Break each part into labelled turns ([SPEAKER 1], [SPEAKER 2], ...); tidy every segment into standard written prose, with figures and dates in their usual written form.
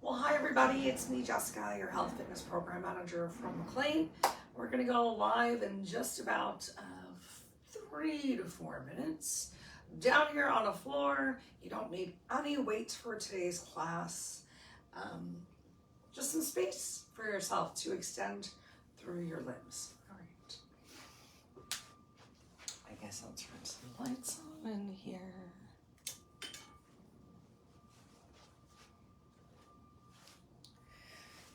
[SPEAKER 1] Well, hi everybody, it's me, Jessica, your health fitness program manager from McLean. We're going to go live in just about 3 to 4 minutes. Down here on the floor, you don't need any weights for today's class. Just some space for yourself to extend through your limbs. All right. I guess I'll turn some lights on in here.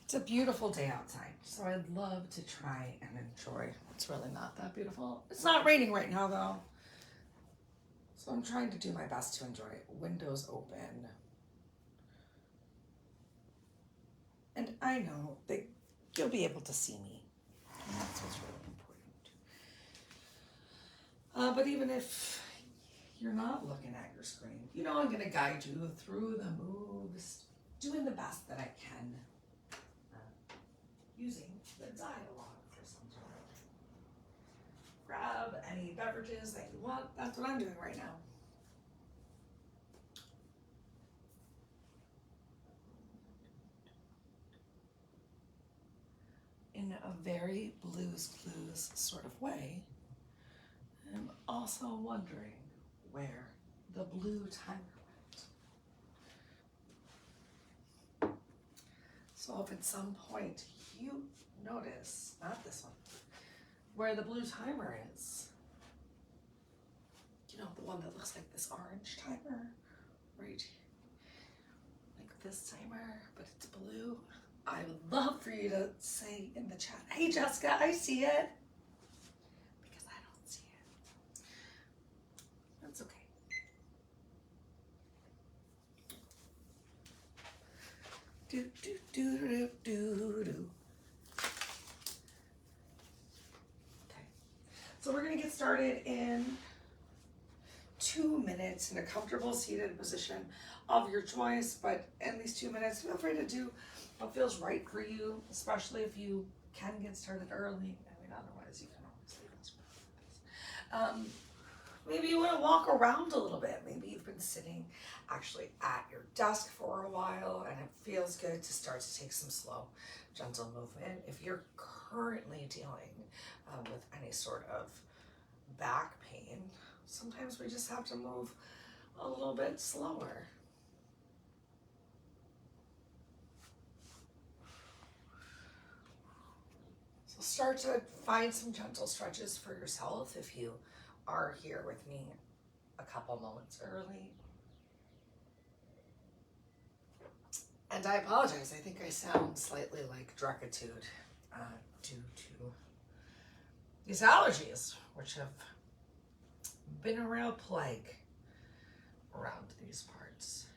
[SPEAKER 1] It's a beautiful day outside, so I'd love to try and enjoy. It's really not that beautiful. It's not raining right now though, so I'm trying to do my best to enjoy it. Windows open. And I know that you'll be able to see me. And that's what's really important. But even if you're not looking at your screen, you know I'm going to guide you through the moves, doing the best that I can. Using the dialogue for some sort of grab any beverages that you want. That's what I'm doing right now. In a very Blue's Clues sort of way, I'm also wondering where the blue timer went. So if at some point you notice, not this one, where the blue timer is, you know, the one that looks like this orange timer, right? Like this timer, but it's blue. I would love for you to say in the chat, hey Jessica, I see it. Because I don't see it. That's okay. Do, do, do, do, do, do. So we're going to get started in 2 minutes in a comfortable seated position of your choice, but in these 2 minutes, feel free to do what feels right for you, especially if you can get started early. I mean, otherwise you can always leave us. Maybe you want to walk around a little bit. Maybe you've been sitting actually at your desk for a while and it feels good to start to take some slow, gentle movement. If you're currently dealing with any sort of back pain, sometimes we just have to move a little bit slower. So start to find some gentle stretches for yourself if you are here with me a couple moments early. And I apologize, I think I sound slightly like Drecitude due to these allergies, which have been a real plague around these parts.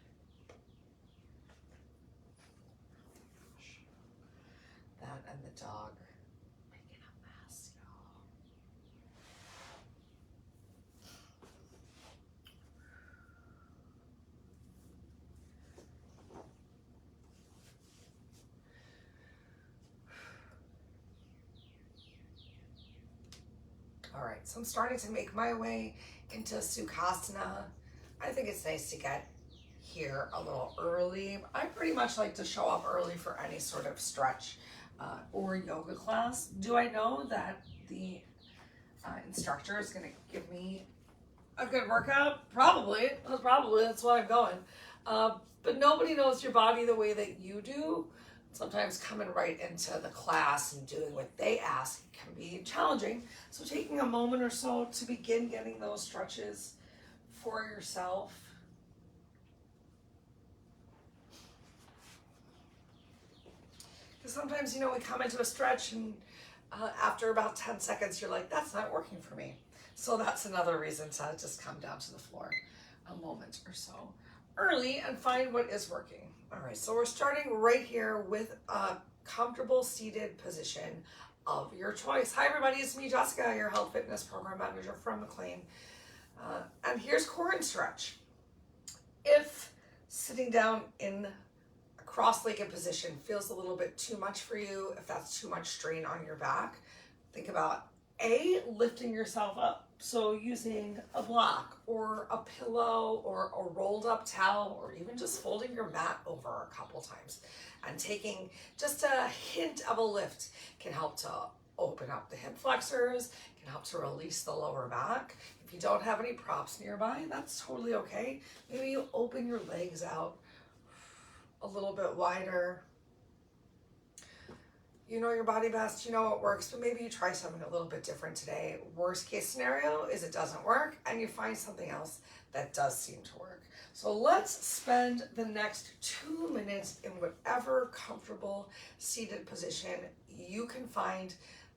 [SPEAKER 1] That and the dog making a mess, y'all. All right, so I'm starting to make my way into Sukhasana. I think it's nice to get here a little early. I pretty much like to show up early for any sort of stretch or yoga class. Do I know that the instructor is going to give me a good workout? Probably. That's why I'm going. But nobody knows your body the way that you do. Sometimes coming right into the class and doing what they ask can be challenging. So taking a moment or so to begin getting those stretches for yourself. Because sometimes, you know, we come into a stretch and after about 10 seconds, you're like, that's not working for me. So that's another reason to just come down to the floor a moment or so early and find what is working. All right, so we're starting right here with a comfortable seated position of your choice. Hi everybody, it's me, Jessica, your health fitness program manager from McLean. And here's core and stretch. If sitting down in a cross-legged position feels a little bit too much for you, if that's too much strain on your back, think about A, lifting yourself up So using a block or a pillow or a rolled up towel, or even just folding your mat over a couple times and taking just a hint of a lift can help to open up the hip flexors, can help to release the lower back. If you don't have any props nearby, that's totally okay. Maybe you open your legs out a little bit wider. You know your body best, you know what works, but maybe you try something a little bit different today. Worst case scenario is it doesn't work and you find something else that does seem to work. So let's spend the next 2 minutes in whatever comfortable seated position you can find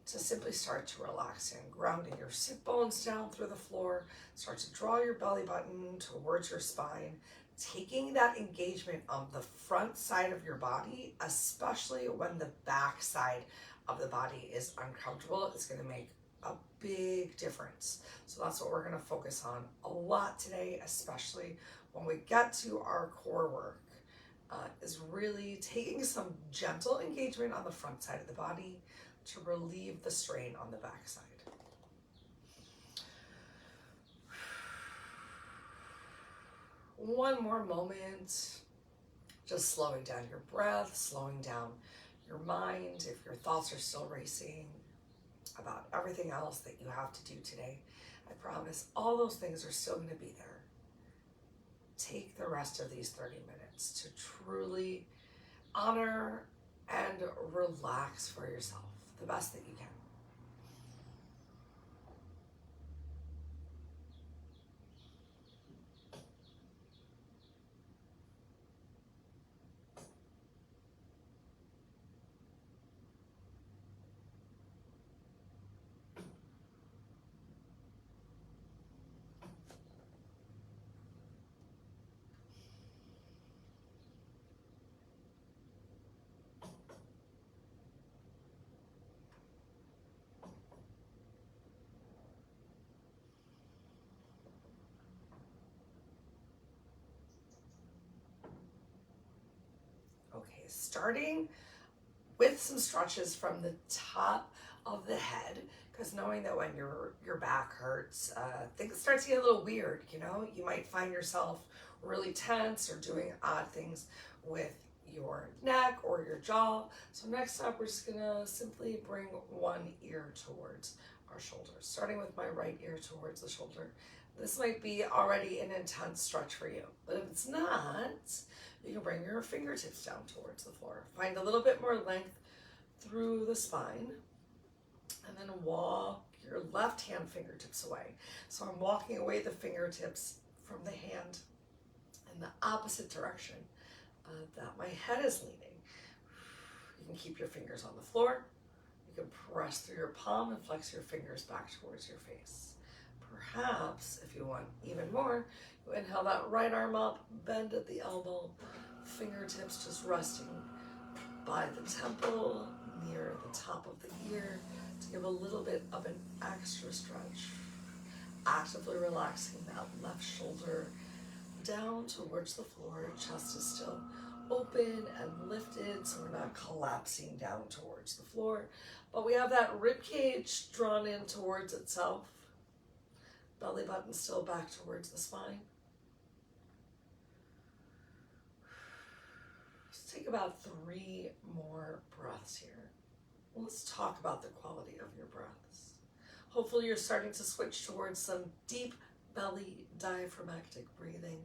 [SPEAKER 1] to simply start to relax in, grounding your sit bones down through the floor, start to draw your belly button towards your spine, taking that engagement on the front side of your body, especially when the back side of the body is uncomfortable, is going to make a big difference. So that's what we're going to focus on a lot today, especially when we get to our core work, is really taking some gentle engagement on the front side of the body to relieve the strain on the back side. One more moment, just slowing down your breath, slowing down your mind. If your thoughts are still racing about everything else that you have to do today, I promise all those things are still going to be there. Take the rest of these 30 minutes to truly honor and relax for yourself the best that you can. Okay, starting with some stretches from the top of the head, because knowing that when your back hurts, things start to get a little weird, you know? You might find yourself really tense or doing odd things with your neck or your jaw. So next up, we're just gonna simply bring one ear towards our shoulders, starting with my right ear towards the shoulder. This might be already an intense stretch for you, but if it's not, you can bring your fingertips down towards the floor. Find a little bit more length through the spine, and then walk your left hand fingertips away. So I'm walking away the fingertips from the hand in the opposite direction that my head is leaning. You can keep your fingers on the floor. You can press through your palm and flex your fingers back towards your face. Perhaps, if you want even more, you inhale that right arm up, bend at the elbow, fingertips just resting by the temple, near the top of the ear, to give a little bit of an extra stretch. Actively relaxing that left shoulder down towards the floor. Chest is still open and lifted, so we're not collapsing down towards the floor, but we have that rib cage drawn in towards itself. Belly button still back towards the spine. Let's take about 3 more breaths here. Let's talk about the quality of your breaths. Hopefully you're starting to switch towards some deep belly diaphragmatic breathing.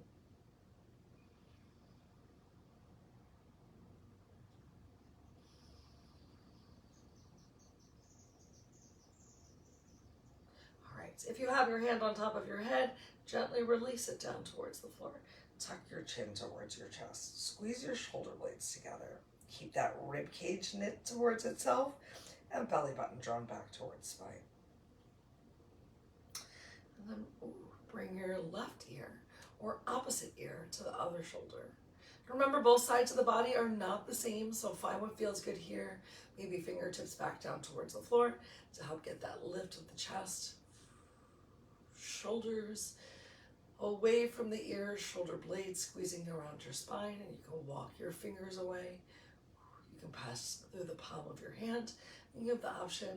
[SPEAKER 1] All right, if you have your hand on top of your head, gently release it down towards the floor. Tuck your chin towards your chest. Squeeze your shoulder blades together. Keep that rib cage knit towards itself and belly button drawn back towards spine. And then bring your left ear or opposite ear to the other shoulder. Remember, both sides of the body are not the same, so find what feels good here. Maybe fingertips back down towards the floor to help get that lift of the chest. Shoulders away from the ears, shoulder blades squeezing around your spine, and you can walk your fingers away. You can press through the palm of your hand. And you have the option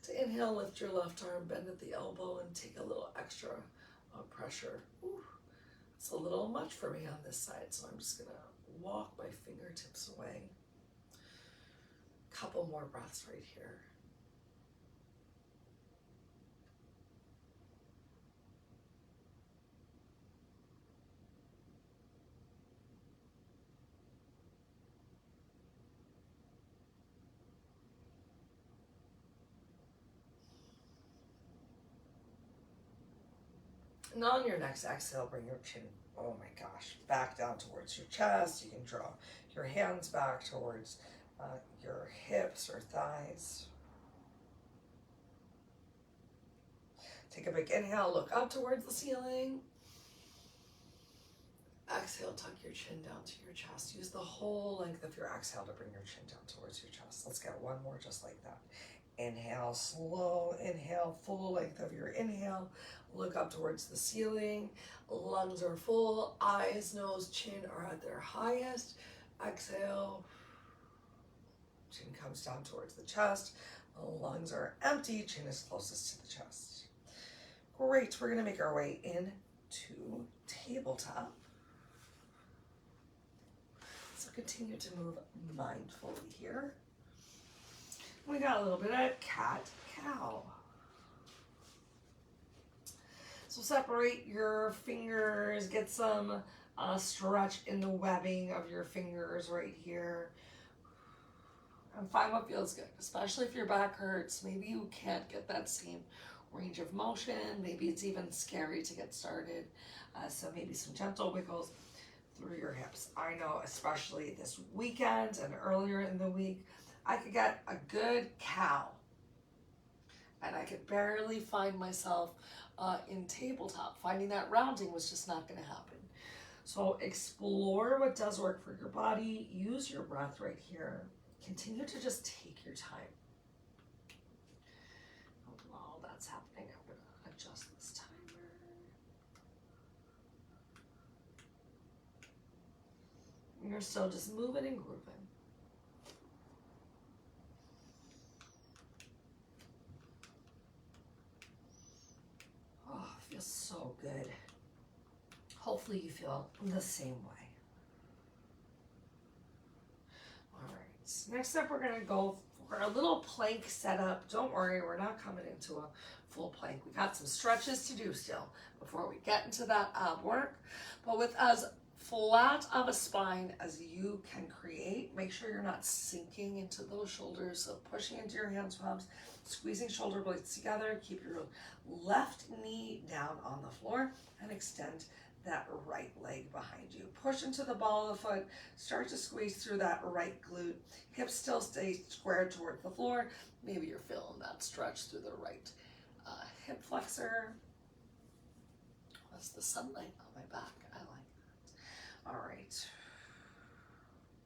[SPEAKER 1] to inhale, lift your left arm, bend at the elbow, and take a little extra pressure. Ooh, it's a little much for me on this side, so I'm just gonna walk my fingertips away. Couple more breaths right here. And on your next exhale, bring your chin, oh my gosh, back down towards your chest. You can draw your hands back towards your hips or thighs. Take a big inhale, look up towards the ceiling. Exhale, tuck your chin down to your chest. Use the whole length of your exhale to bring your chin down towards your chest. Let's get one more just like that. Inhale, slow inhale, full length of your inhale. Look up towards the ceiling. Lungs are full. Eyes, nose, chin are at their highest. Exhale. Chin comes down towards the chest. Lungs are empty. Chin is closest to the chest. Great. We're going to make our way into tabletop. So continue to move mindfully here. We got a little bit of cat-cow. So separate your fingers, get some stretch in the webbing of your fingers right here. And find what feels good, especially if your back hurts. Maybe you can't get that same range of motion. Maybe it's even scary to get started. So maybe some gentle wiggles through your hips. I know, especially this weekend and earlier in the week, I could get a good cow and I could barely find myself in tabletop. Finding that rounding was just not going to happen. So explore what does work for your body. Use your breath right here. Continue to just take your time. While that's happening, I'm going to adjust this timer. You're still just moving and grooving. Feels so good. Hopefully you feel the same way. All right, next up we're gonna go for a little plank setup. Don't worry, we're not coming into a full plank. We got some stretches to do still before we get into that work. But with as flat of a spine as you can create, make sure you're not sinking into those shoulders. So pushing into your hands, palms, squeezing shoulder blades together. Keep your left knee down on the floor and extend that right leg behind you. Push into the ball of the foot. Start to squeeze through that right glute. Hips still stay squared towards the floor. Maybe you're feeling that stretch through the right hip flexor. That's the sunlight on my back. I like that. All right.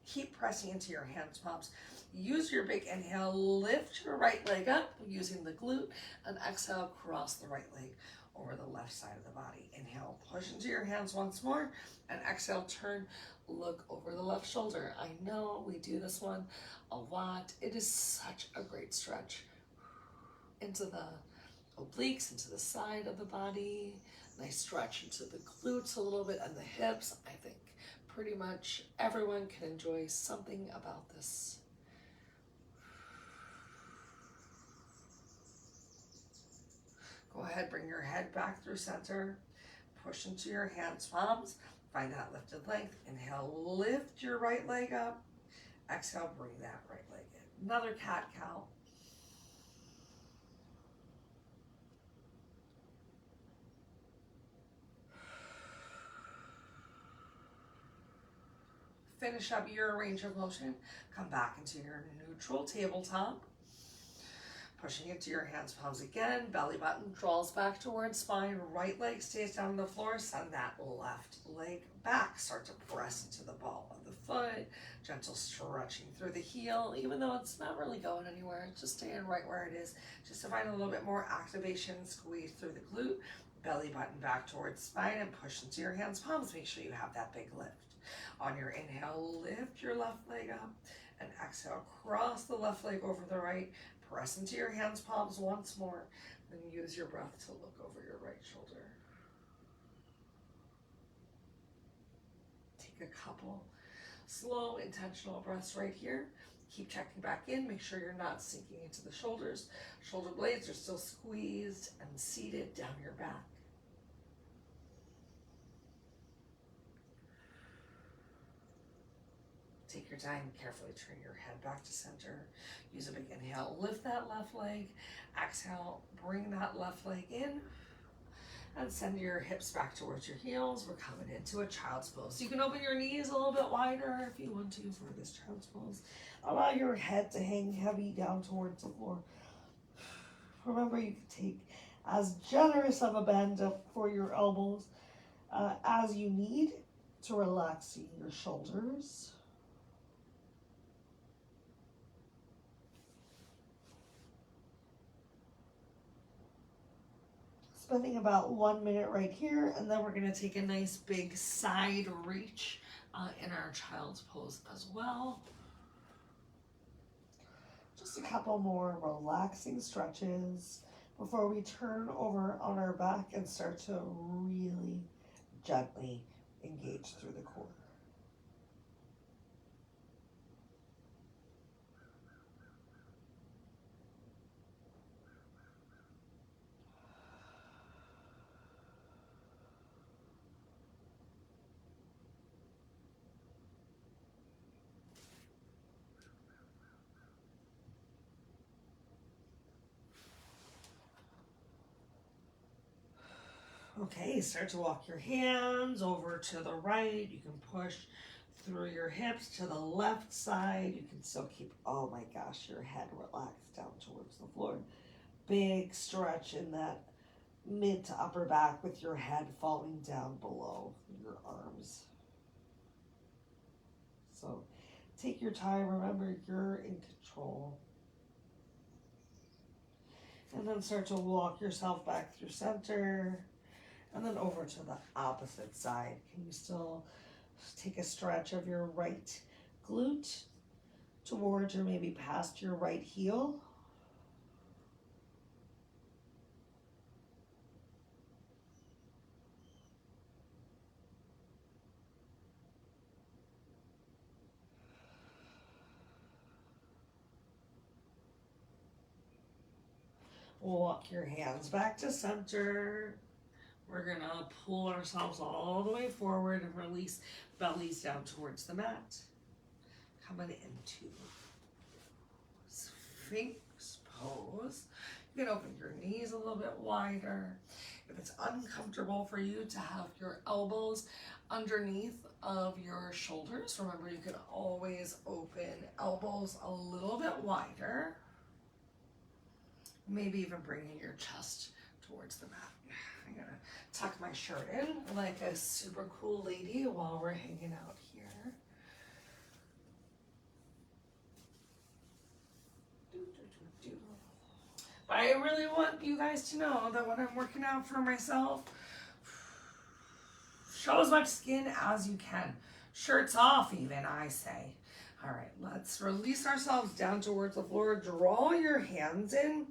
[SPEAKER 1] Keep pressing into your hands, palms. Use your big inhale, lift your right leg up using the glute, and exhale, cross the right leg over the left side of the body. Inhale, push into your hands once more, and exhale, turn, look over the left shoulder. I know we do this one a lot. It is such a great stretch into the obliques, into the side of the body. Nice stretch into the glutes a little bit and the hips. I think pretty much everyone can enjoy something about this. Go ahead, bring your head back through center. Push into your hands, palms. Find that lifted length. Inhale, lift your right leg up. Exhale, bring that right leg in. Another cat-cow. Finish up your range of motion. Come back into your neutral tabletop. Pushing into your hands, palms again. Belly button draws back towards spine. Right leg stays down on the floor. Send that left leg back. Start to press into the ball of the foot. Gentle stretching through the heel, even though it's not really going anywhere. It's just staying right where it is. Just to find a little bit more activation. Squeeze through the glute. Belly button back towards spine and push into your hands, palms. Make sure you have that big lift. On your inhale, lift your left leg up. and exhale, cross the left leg over the right, press into your hands, palms once more, then use your breath to look over your right shoulder. Take a couple slow, intentional breaths right here. Keep checking back in, make sure you're not sinking into the shoulders. Shoulder blades are still squeezed and seated down your back. Take your time, carefully turn your head back to center. Use a big inhale, lift that left leg. Exhale, bring that left leg in and send your hips back towards your heels. We're coming into a child's pose. So you can open your knees a little bit wider if you want to for this child's pose. Allow your head to hang heavy down towards the floor. Remember, you can take as generous of a bend up for your elbows as you need to relax your shoulders. Spending about 1 minute right here, and then we're going to take a nice big side reach in our child's pose as well. Just a couple more relaxing stretches before we turn over on our back and start to really gently engage through the core. Okay, start to walk your hands over to the right. You can push through your hips to the left side. You can still keep, oh my gosh, your head relaxed down towards the floor. Big stretch in that mid to upper back with your head falling down below your arms. So take your time. Remember, you're in control. And then start to walk yourself back through center. And then over to the opposite side. Can you still take a stretch of your right glute towards or maybe past your right heel? Walk your hands back to center. We're gonna pull ourselves all the way forward and release bellies down towards the mat. Coming into Sphinx pose. You can open your knees a little bit wider. If it's uncomfortable for you to have your elbows underneath of your shoulders, remember you can always open elbows a little bit wider. Maybe even bringing your chest towards the mat. I'm gonna tuck my shirt in like a super cool lady while we're hanging out here. But I really want you guys to know that when I'm working out for myself, show as much skin as you can. Shirts off even, I say. All right, let's release ourselves down towards the floor. Draw your hands in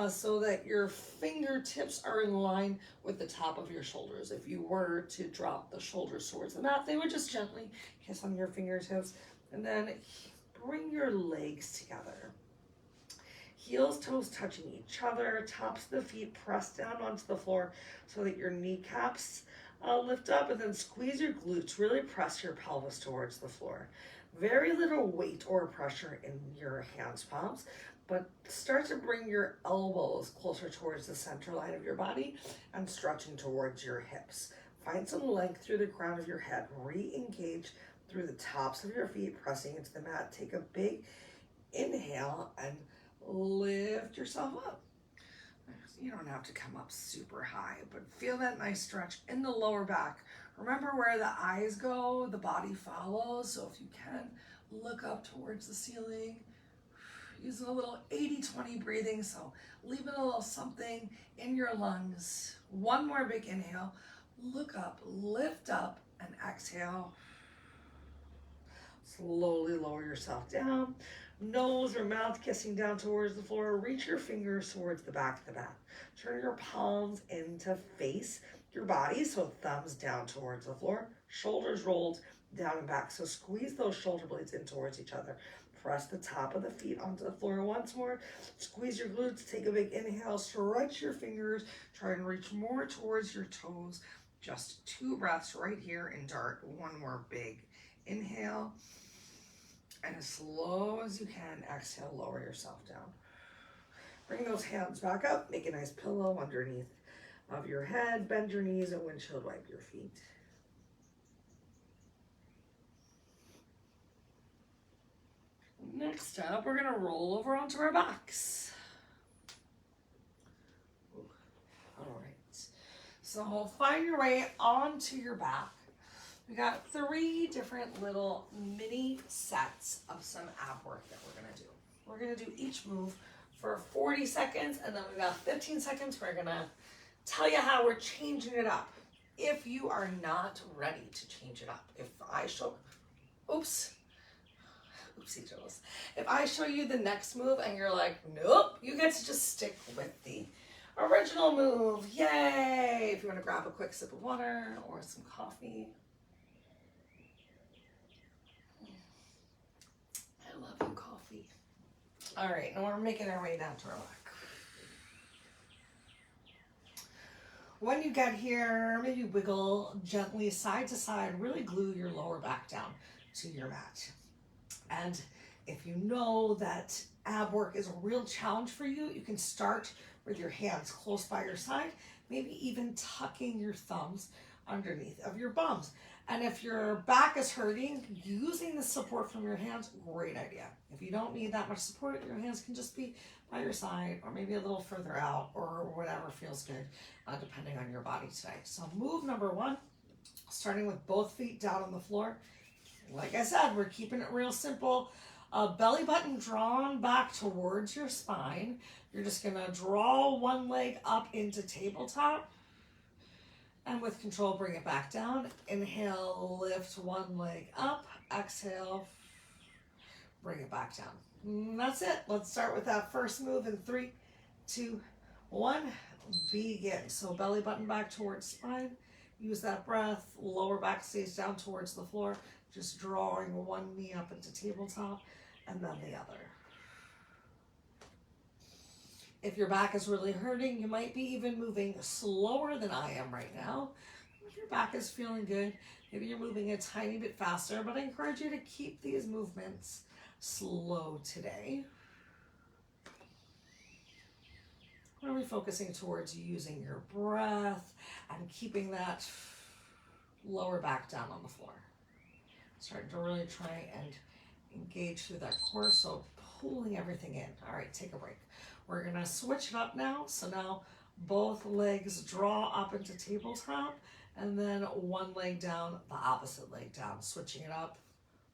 [SPEAKER 1] so that your fingertips are in line with the top of your shoulders. If you were to drop the shoulders towards the mat, they would just gently kiss on your fingertips. And then bring your legs together. Heels, toes touching each other. Tops of the feet press down onto the floor so that your kneecaps lift up, and then squeeze your glutes. Really press your pelvis towards the floor. Very little weight or pressure in your hands, palms, but start to bring your elbows closer towards the center line of your body and stretching towards your hips. Find some length through the crown of your head. Re-engage through the tops of your feet, pressing into the mat. Take a big inhale and lift yourself up. You don't have to come up super high, but feel that nice stretch in the lower back. Remember, where the eyes go, the body follows. So if you can, look up towards the ceiling. Using a little 80-20 breathing, so leaving a little something in your lungs. One more big inhale. Look up, lift up, and exhale. Slowly lower yourself down. Nose or mouth kissing down towards the floor. Reach your fingers towards the back of the mat. Turn your palms in to face your body, so thumbs down towards the floor. Shoulders rolled down and back. So squeeze those shoulder blades in towards each other. Press the top of the feet onto the floor once more. Squeeze your glutes. Take a big inhale. Stretch your fingers. Try and reach more towards your toes. Just 2 breaths right here in dart. One more big inhale. And as slow as you can, exhale, lower yourself down. Bring those hands back up. Make a nice pillow underneath of your head. Bend your knees and windshield wipe your feet. Next up, we're gonna roll over onto our backs. All right. So find your way onto your back. We got 3 different little mini sets of some ab work that we're gonna do. We're gonna do each move for 40 seconds, and then we got 15 seconds. We're gonna tell you how we're changing it up. If you are not ready to change it up, if I show, oopsie Joes. If I show you the next move and you're like, nope, you get to just stick with the original move. Yay! If you want to grab a quick sip of water or some coffee. I love you, coffee. All right, now we're making our way down to our back. When you get here, maybe wiggle gently side to side, really glue your lower back down to your mat. And if you know that ab work is a real challenge for you, you can start with your hands close by your side, maybe even tucking your thumbs underneath of your bums. And if your back is hurting, using the support from your hands, great idea. If you don't need that much support, your hands can just be by your side or maybe a little further out or whatever feels good, depending on your body today. So move number 1, starting with both feet down on the floor. Like I said, we're keeping it real simple. Belly button drawn back towards your spine. You're just gonna draw one leg up into tabletop. And with control, bring it back down. Inhale, lift one leg up. Exhale, bring it back down. And that's it. Let's start with that first move in 3, 2, 1. Begin. So belly button back towards spine. Use that breath. Lower back stays down towards the floor. Just drawing one knee up into tabletop and then the other. If your back is really hurting, you might be even moving slower than I am right now. If your back is feeling good, maybe you're moving a tiny bit faster, but I encourage you to keep these movements slow today. We're really focusing towards using your breath and keeping that lower back down on the floor. Starting to really try and engage through that core, so pulling everything in. All right, take a break. We're gonna switch it up now. So now both legs draw up into tabletop and then one leg down, the opposite leg down. Switching it up,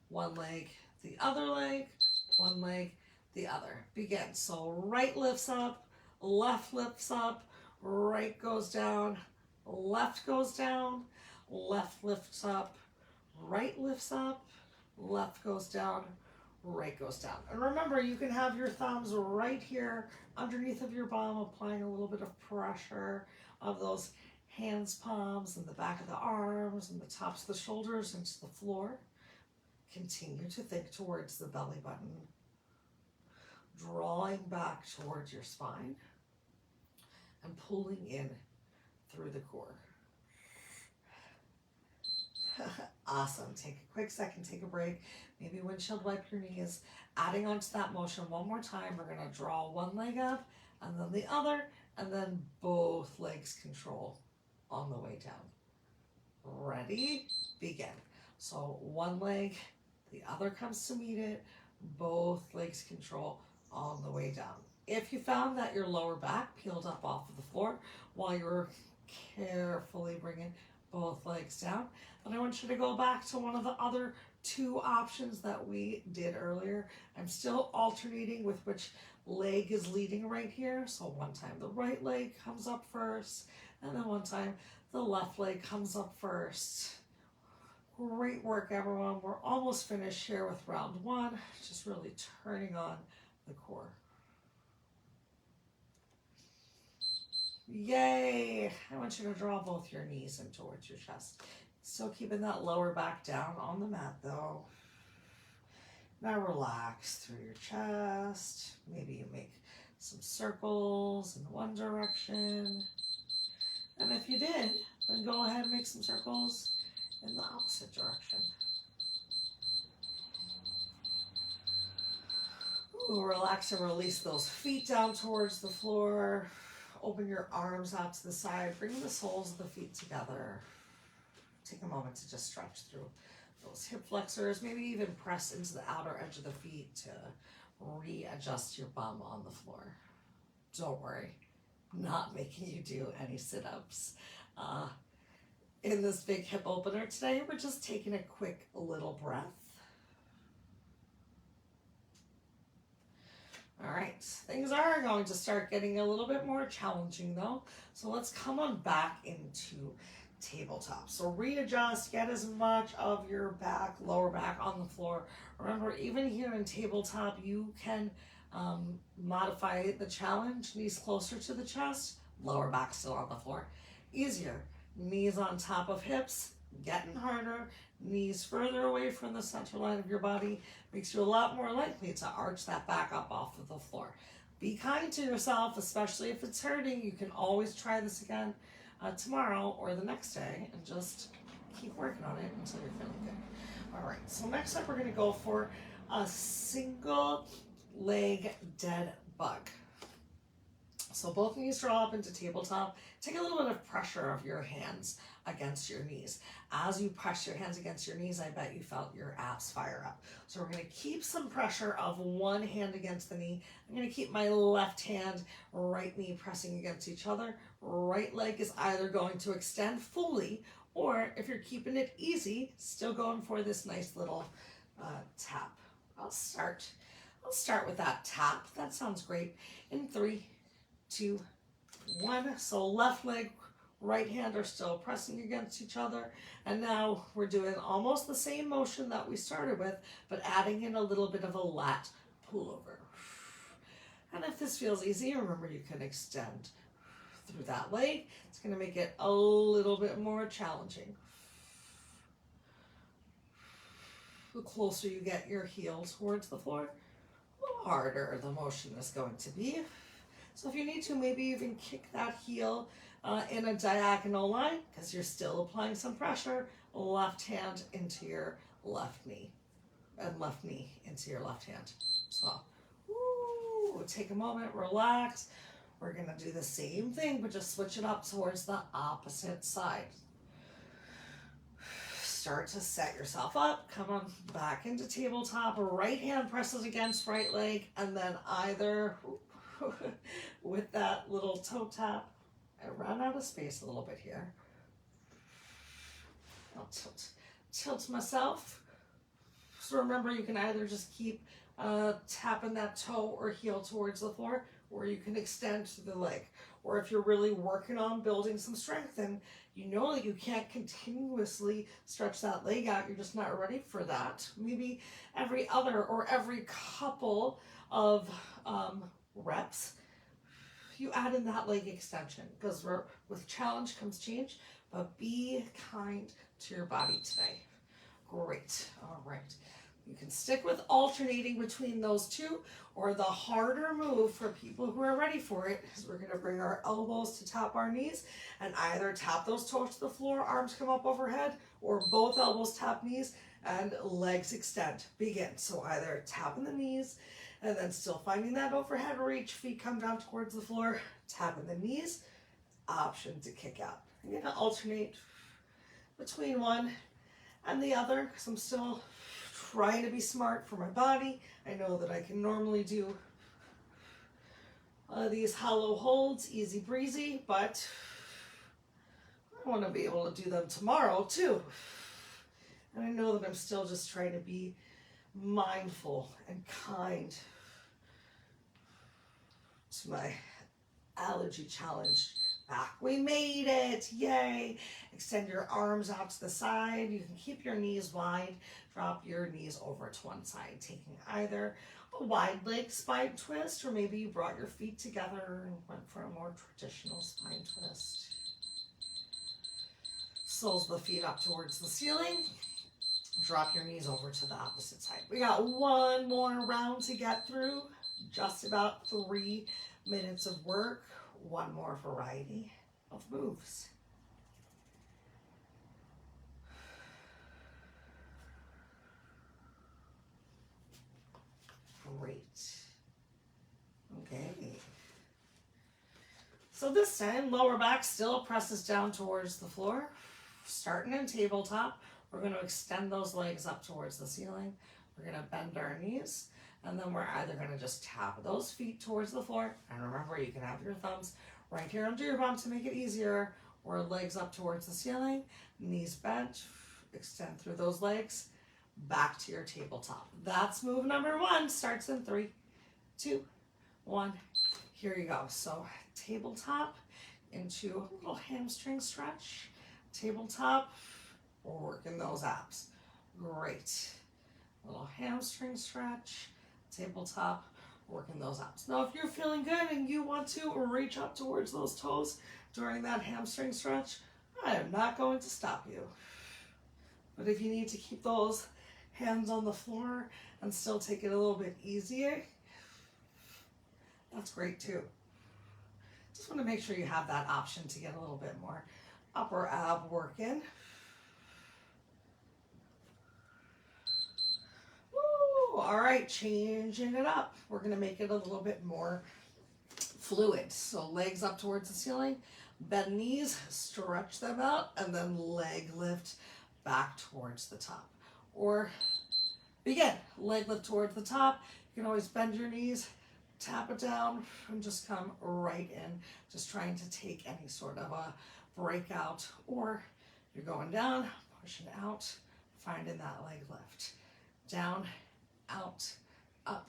[SPEAKER 1] one leg, the other leg, one leg, the other. Begin. So right lifts up, left lifts up, right goes down, left goes down, left lifts up, right lifts up, left goes down, right goes down. And remember, you can have your thumbs right here underneath of your bum, applying a little bit of pressure of those hands, palms, and the back of the arms and the tops of the shoulders into the floor. Continue to think towards the belly button, drawing back towards your spine and pulling in through the core. Awesome. Take a quick second, take a break. Maybe windshield wipe your knees. Adding on to that motion one more time, we're going to draw one leg up and then the other, and then both legs control on the way down. Ready? Begin. So one leg, the other comes to meet it, both legs control on the way down. If you found that your lower back peeled up off of the floor while you're carefully bringing both legs down, then I want you to go back to one of the other 2 options that we did earlier. I'm still alternating with which leg is leading right here. So one time the right leg comes up first, and then one time the left leg comes up first. Great work, everyone. We're almost finished here with round one. Just really turning on the core. Yay! I want you to draw both your knees in towards your chest. Still keeping that lower back down on the mat though. Now relax through your chest. Maybe you make some circles in one direction. And if you did, then go ahead and make some circles in the opposite direction. Ooh, relax and release those feet down towards the floor. Open your arms out to the side. Bring the soles of the feet together. Take a moment to just stretch through those hip flexors. Maybe even press into the outer edge of the feet to readjust your bum on the floor. Don't worry, I'm not making you do any sit-ups. In this big hip opener today, we're just taking a quick little breath. All right, things are going to start getting a little bit more challenging though. So let's come on back into tabletop. So readjust, get as much of your back, lower back on the floor. Remember, even here in tabletop, you can modify the challenge. Knees closer to the chest, lower back still on the floor. Easier. Knees on top of hips, getting harder. Knees further away from the center line of your body makes you a lot more likely to arch that back up off of the floor. Be kind to yourself, especially if it's hurting. You can always try this again tomorrow or the next day and just keep working on it until you're feeling good. All right, so next up we're going to go for a single leg dead bug. So both knees draw up into tabletop. Take a little bit of pressure of your hands against your knees. As you press your hands against your knees, I bet you felt your abs fire up. So we're going to keep some pressure of one hand against the knee. I'm going to keep my left hand, right knee pressing against each other. Right leg is either going to extend fully, or if you're keeping it easy, still going for this nice little tap. I'll start with that tap. That sounds great. In 3, 2, 1. So left leg, right hand are still pressing against each other. And now we're doing almost the same motion that we started with, but adding in a little bit of a lat pullover. And if this feels easy, remember you can extend through that leg. It's going to make it a little bit more challenging. The closer you get your heel towards the floor, the harder the motion is going to be. So if you need to, maybe even kick that heel in a diagonal line because you're still applying some pressure. Left hand into your left knee and left knee into your left hand. So take a moment, relax. We're going to do the same thing, but just switch it up towards the opposite side. Start to set yourself up. Come on back into tabletop. Right hand presses against right leg, and then either with that little toe tap. I ran out of space a little bit here. I'll tilt myself. So remember, you can either just keep tapping that toe or heel towards the floor, or you can extend to the leg. Or if you're really working on building some strength and you know that you can't continuously stretch that leg out, you're just not ready for that. Maybe every other or every couple of reps, you add in that leg extension, because with challenge comes change, but be kind to your body today. Great. All right. You can stick with alternating between those two, or the harder move for people who are ready for it is we're going to bring our elbows to tap our knees and either tap those toes to the floor, arms come up overhead, or both elbows tap knees and legs extend. Begin. So either tapping the knees and then still finding that overhead reach, feet come down towards the floor, tapping the knees, option to kick out. I'm going to alternate between one and the other because I'm still trying to be smart for my body. I know that I can normally do these hollow holds, easy breezy, but I want to be able to do them tomorrow too. And I know that I'm still just trying to be mindful and kind to my allergy challenge back. We made it, yay. Extend your arms out to the side. You can keep your knees wide. Drop your knees over to one side, taking either a wide leg spine twist, or maybe you brought your feet together and went for a more traditional spine twist. Soles of the feet up towards the ceiling. Drop your knees over to the opposite side. We got one more round to get through. Just about 3 minutes of work. One more variety of moves. Great. Okay. So this time, lower back still presses down towards the floor. Starting in tabletop, we're going to extend those legs up towards the ceiling. We're going to bend our knees, and then we're either going to just tap those feet towards the floor, and remember, you can have your thumbs right here under your bum to make it easier, or legs up towards the ceiling, knees bent, extend through those legs, back to your tabletop. That's move number 1. Starts in 3, 2, 1. Here you go. So tabletop into a little hamstring stretch. Tabletop, we're working those abs. Great. Little hamstring stretch. Tabletop, working those abs. Now, if you're feeling good and you want to reach up towards those toes during that hamstring stretch, I am not going to stop you. But if you need to keep those hands on the floor and still take it a little bit easier, that's great too. Just want to make sure you have that option to get a little bit more upper ab work in. Woo! All right, changing it up. We're going to make it a little bit more fluid. So legs up towards the ceiling, bend knees, stretch them out, and then leg lift back towards the top. Or begin, leg lift towards the top. You can always bend your knees, tap it down, and just come right in, just trying to take any sort of a breakout, or you're going down, pushing out, finding that leg lift. Down, out, up.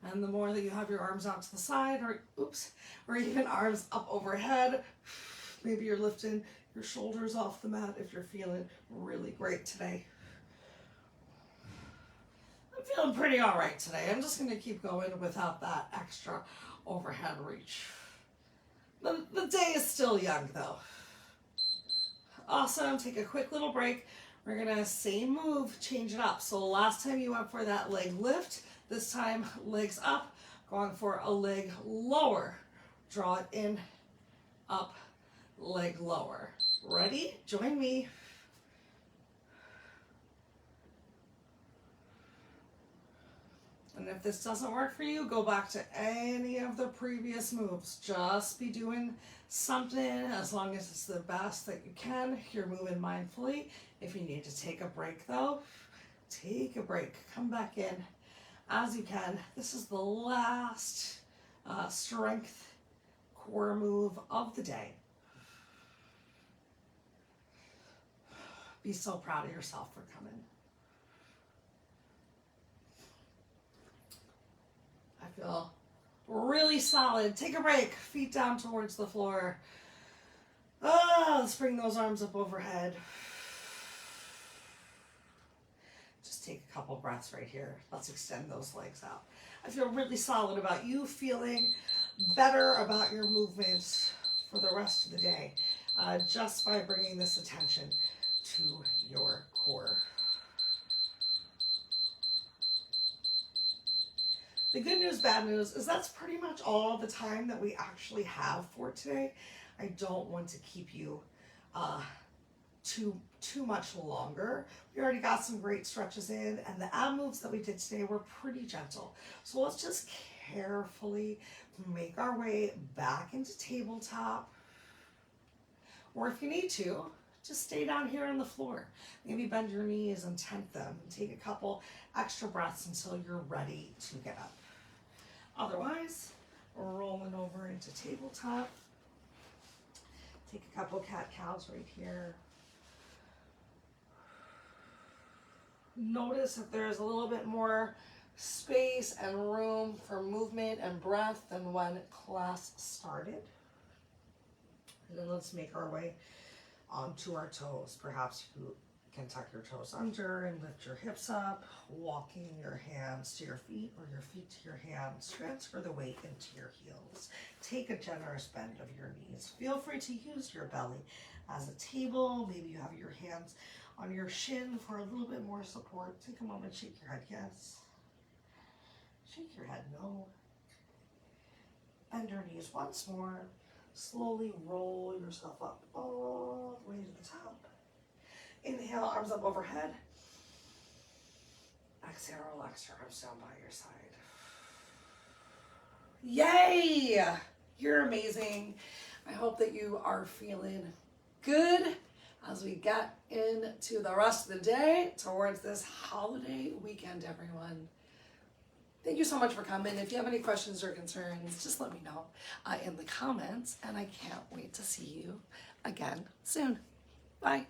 [SPEAKER 1] And the more that you have your arms out to the side, or even arms up overhead, maybe you're lifting your shoulders off the mat if you're feeling really great today. I'm feeling pretty all right today. I'm just going to keep going without that extra overhead reach. The day is still young though. Awesome. Take a quick little break. We're going to same move, change it up. So last time you went for that leg lift, this time legs up, going for a leg lower. Draw it in, up, leg lower. Ready? Join me. And if this doesn't work for you, go back to any of the previous moves. Just be doing something as long as it's the best that you can. You're moving mindfully. If you need to take a break though, take a break. Come back in as you can. This is the last strength core move of the day. Be so proud of yourself for coming. I feel really solid. Take a break. Feet down towards the floor. Let's bring those arms up overhead. Just take a couple breaths right here. Let's extend those legs out. I feel really solid about you feeling better about your movements for the rest of the day, just by bringing this attention to your core. The good news, bad news is that's pretty much all the time that we actually have for today. I don't want to keep you too much longer. We already got some great stretches in, and the ab moves that we did today were pretty gentle. So let's just carefully make our way back into tabletop. Or if you need to, just stay down here on the floor. Maybe bend your knees and tent them. Take a couple extra breaths until you're ready to get up. Otherwise, we're rolling over into tabletop. Take a couple cat-cows right here. Notice if there's a little bit more space and room for movement and breath than when class started. And then let's make our way to our toes. Perhaps you can tuck your toes under and lift your hips up, walking your hands to your feet or your feet to your hands. Transfer the weight into your heels. Take a generous bend of your knees. Feel free to use your belly as a table. Maybe you have your hands on your shin for a little bit more support. Take a moment, shake your head, yes. Shake your head, no. Bend your knees once more. Slowly roll yourself up all the way to the top. Inhale, arms up overhead. Exhale, relax your arms down by your side. Yay! You're amazing. I hope that you are feeling good as we get into the rest of the day towards this holiday weekend, everyone. Thank you so much for coming. If you have any questions or concerns, just let me know in the comments, and I can't wait to see you again soon. Bye.